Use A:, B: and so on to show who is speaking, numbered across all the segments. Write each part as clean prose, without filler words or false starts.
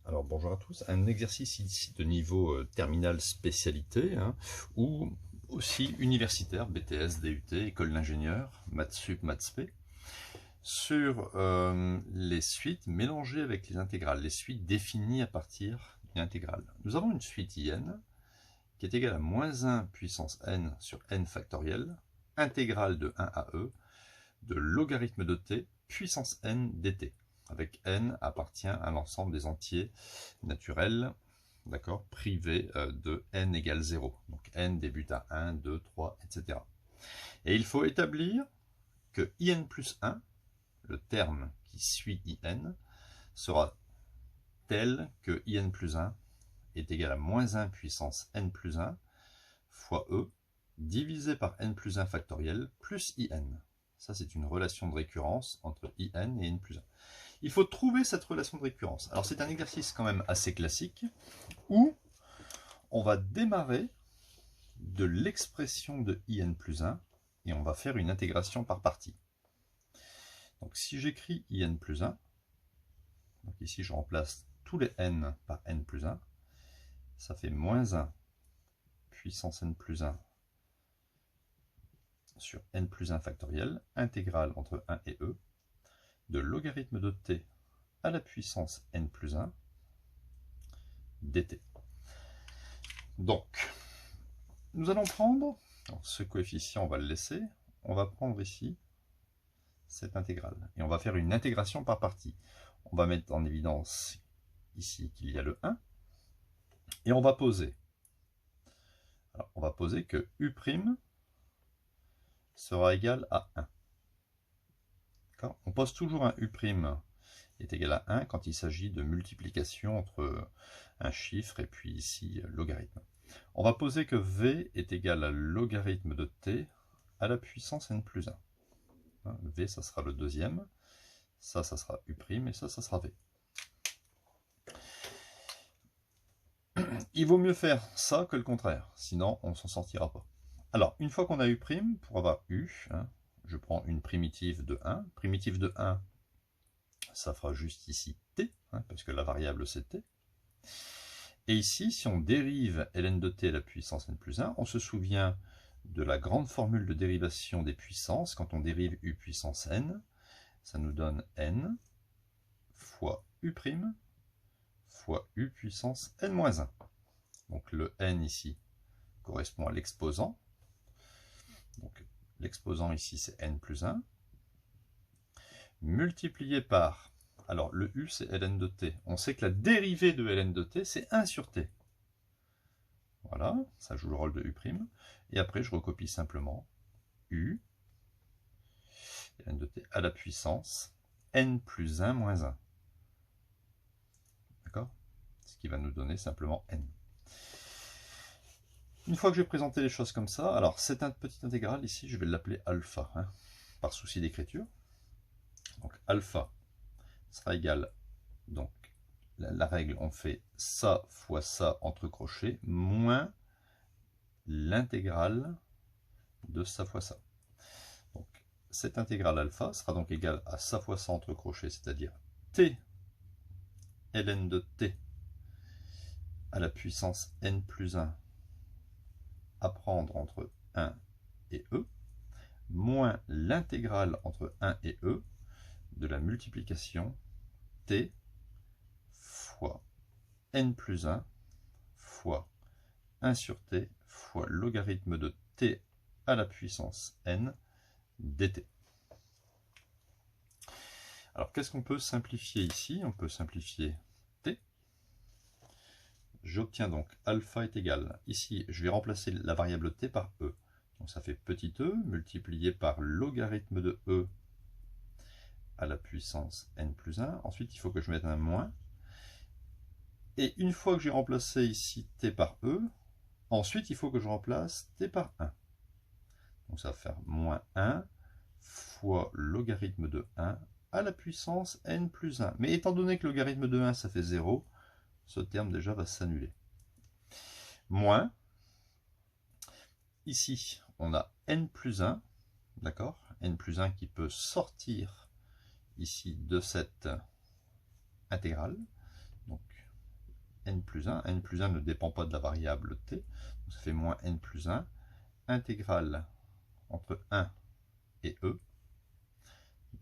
A: Alors bonjour à tous, un exercice ici de niveau terminal spécialité, ou aussi universitaire, BTS, DUT, école d'ingénieur, maths sup, maths spé, sur les suites mélangées avec les intégrales, les suites définies à partir d'une intégrale. Nous avons une suite IN qui est égale à moins 1 puissance n sur n factoriel, intégrale de 1 à e, de logarithme de t puissance n dt, avec n appartient à l'ensemble des entiers naturels, d'accord, privés de n égale 0. Donc n débute à 1, 2, 3, etc. Et il faut établir que in plus 1, le terme qui suit in, sera tel que in plus 1 est égal à moins 1 puissance n plus 1 fois e divisé par n plus 1 factoriel plus in. Ça, c'est une relation de récurrence entre in et n plus 1. Il faut trouver cette relation de récurrence. Alors, c'est un exercice quand même assez classique où on va démarrer de l'expression de in plus 1 et on va faire une intégration par partie. Donc, si j'écris in plus 1, donc ici, je remplace tous les n par n plus 1, ça fait moins 1 puissance n plus 1 sur n plus 1 factoriel, intégrale entre 1 et e, de logarithme de t à la puissance n plus 1 dt. Donc, nous allons prendre, ce coefficient, on va le laisser, on va prendre ici cette intégrale, et on va faire une intégration par partie. On va mettre en évidence ici qu'il y a le 1, et on va poser. Alors, on va poser que u' sera égal à 1. On pose toujours un u' est égal à 1 quand il s'agit de multiplication entre un chiffre et puis ici logarithme. On va poser que v est égal à logarithme de t à la puissance n plus 1. V, ça sera le deuxième, ça sera u' et ça sera v. Il vaut mieux faire ça que le contraire, sinon on ne s'en sortira pas. Alors, une fois qu'on a u', pour avoir u, je prends une primitive de 1. Primitive de 1, ça fera juste ici t, parce que la variable c'est t. Et ici, si on dérive ln de t à la puissance n plus 1, on se souvient de la grande formule de dérivation des puissances. Quand on dérive u puissance n, ça nous donne n fois u' fois u puissance n-1. Donc le n ici correspond à l'exposant. Donc l'exposant ici c'est n plus 1. Multiplié par, alors le u c'est ln de t. On sait que la dérivée de ln de t c'est 1 sur t. Voilà, ça joue le rôle de u'. Et après je recopie simplement u ln de t à la puissance n plus 1 moins 1. D'accord? Ce qui va nous donner simplement n. Une fois que j'ai présenté les choses comme ça, alors cette petite intégrale ici, je vais l'appeler alpha, par souci d'écriture. Donc alpha sera égal, donc la règle, on fait ça fois ça entre crochets, moins l'intégrale de ça fois ça. Donc cette intégrale alpha sera donc égale à ça fois ça entre crochets, c'est-à-dire t ln de t à la puissance n plus 1 à prendre entre 1 et e, moins l'intégrale entre 1 et e de la multiplication t fois n plus 1 fois 1 sur t fois logarithme de t à la puissance n dt. Alors qu'est-ce qu'on peut simplifier ici? On peut simplifier t. J'obtiens donc alpha est égal, ici je vais remplacer la variable t par e. Donc ça fait petit e multiplié par logarithme de e à la puissance n plus 1. Ensuite il faut que je mette un moins. Et une fois que j'ai remplacé ici t par e, ensuite il faut que je remplace t par 1. Donc ça va faire moins 1 fois logarithme de 1 à la puissance n plus 1. Mais étant donné que le logarithme de 1 ça fait 0, ce terme déjà va s'annuler. Moins, ici on a n plus 1, d'accord, n plus 1 qui peut sortir ici de cette intégrale. Donc n plus 1. n plus 1 ne dépend pas de la variable t. Donc ça fait moins n plus 1. Intégrale entre 1 et e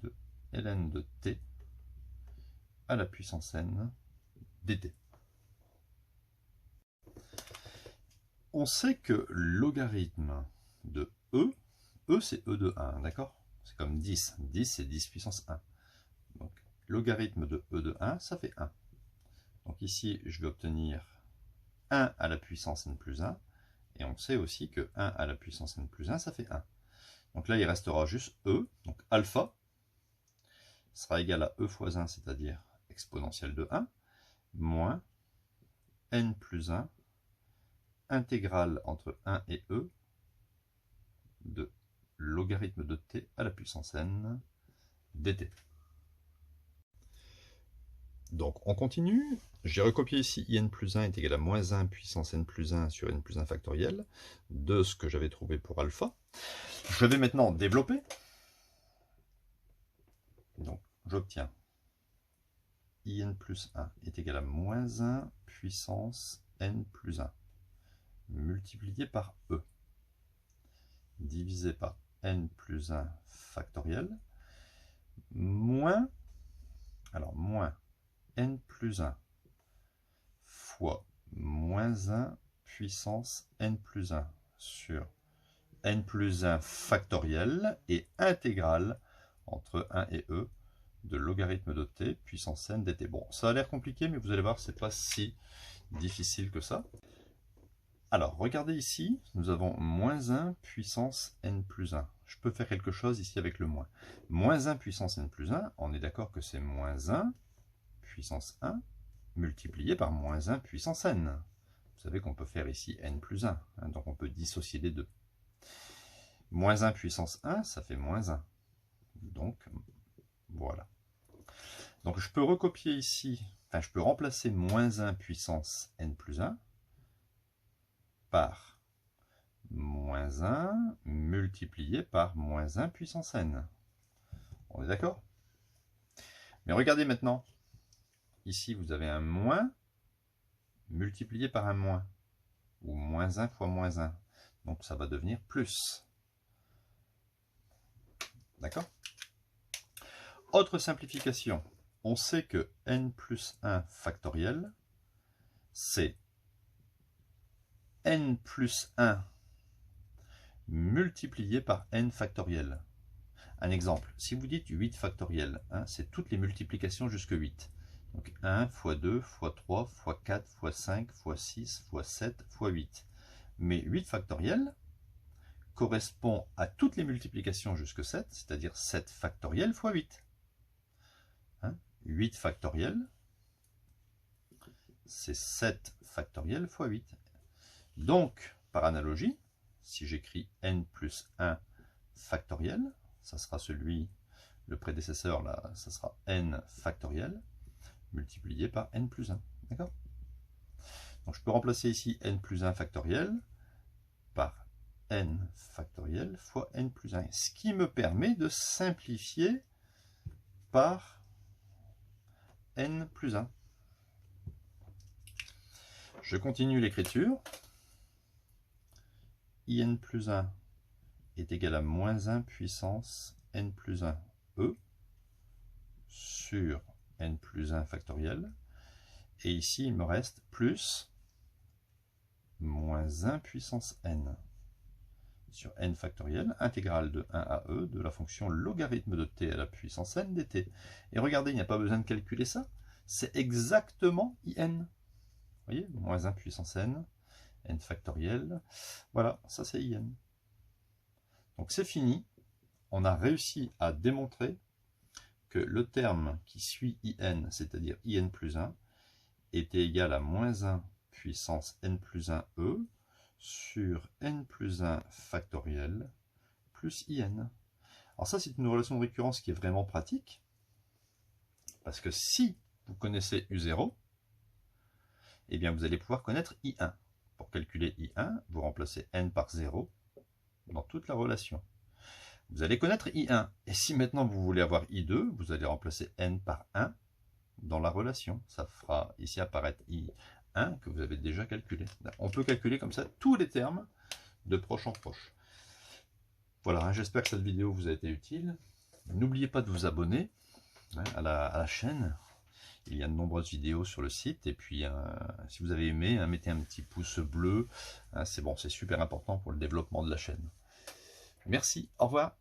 A: de ln de t à la puissance n dt. On sait que logarithme de e c'est e de 1, d'accord? C'est comme 10. 10 c'est 10 puissance 1. Donc logarithme de e de 1, ça fait 1. Donc ici, je vais obtenir 1 à la puissance n plus 1. Et on sait aussi que 1 à la puissance n plus 1, ça fait 1. Donc là, il restera juste e. Donc alpha sera égal à e fois 1, c'est-à-dire exponentielle de 1, moins n plus 1, intégrale entre 1 et e de logarithme de t à la puissance n dt. Donc on continue. J'ai recopié ici in plus 1 est égal à moins 1 puissance n plus 1 sur n plus 1 factoriel de ce que j'avais trouvé pour alpha. Je vais maintenant développer. Donc j'obtiens in plus 1 est égal à moins 1 puissance n plus 1 multiplié par e divisé par n plus 1 factoriel moins n plus 1 fois moins 1 puissance n plus 1 sur n plus 1 factoriel et intégrale entre 1 et e de logarithme de t puissance n dt. Bon, ça a l'air compliqué, mais vous allez voir, c'est pas si difficile que ça. Alors, regardez ici, nous avons moins 1 puissance n plus 1. Je peux faire quelque chose ici avec le moins. Moins 1 puissance n plus 1, on est d'accord que c'est moins 1 puissance 1 multiplié par moins 1 puissance n. Vous savez qu'on peut faire ici n plus 1, hein, donc on peut dissocier les deux. Moins 1 puissance 1, ça fait moins 1. Donc, voilà. Donc je peux recopier ici, enfin je peux remplacer moins 1 puissance n plus 1 par moins 1 multiplié par moins 1 puissance n. On est d'accord? Mais regardez maintenant. Ici, vous avez un moins multiplié par un moins. Ou moins 1 fois moins 1. Donc ça va devenir plus. D'accord? Autre simplification. On sait que n plus 1 factoriel, c'est n plus 1 multiplié par n factoriel. Un exemple, si vous dites 8 factoriel, hein, c'est toutes les multiplications jusqu'à 8. Donc 1 fois 2 fois 3 fois 4 fois 5 fois 6 fois 7 fois 8. Mais 8 factoriel correspond à toutes les multiplications jusqu'à 7, c'est-à-dire 7 factoriel fois 8. Hein, 8 factoriel, c'est 7 factoriel fois 8. Donc, par analogie, si j'écris n plus 1 factoriel, ça sera celui, le prédécesseur là, ça sera n factoriel, multiplié par n plus 1. D'accord? Donc je peux remplacer ici n plus 1 factoriel par n factoriel fois n plus 1. Ce qui me permet de simplifier par n plus 1. Je continue l'écriture. In plus 1 est égal à moins 1 puissance n plus 1 e sur n plus 1 factoriel. Et ici, il me reste plus moins 1 puissance n sur n factoriel, intégrale de 1 à e de la fonction logarithme de t à la puissance n dt. Et regardez, il n'y a pas besoin de calculer ça. C'est exactement in. Vous voyez, moins 1 puissance n, n factoriel. Voilà, ça c'est in. Donc c'est fini. On a réussi à démontrer que le terme qui suit in, c'est-à-dire in plus 1, était égal à moins 1 puissance n plus 1 e sur n plus 1 factoriel plus in. Alors ça, c'est une relation de récurrence qui est vraiment pratique, parce que si vous connaissez U0, eh bien vous allez pouvoir connaître I1. Pour calculer I1, vous remplacez n par 0 dans toute la relation. Vous allez connaître I1. Et si maintenant vous voulez avoir I2, vous allez remplacer n par 1 dans la relation. Ça fera ici apparaître I1 1 que vous avez déjà calculé. On peut calculer comme ça tous les termes de proche en proche. Voilà, j'espère que cette vidéo vous a été utile. N'oubliez pas de vous abonner à la chaîne. Il y a de nombreuses vidéos sur le site. Et puis, si vous avez aimé, mettez un petit pouce bleu. C'est bon, c'est super important pour le développement de la chaîne. Merci, au revoir.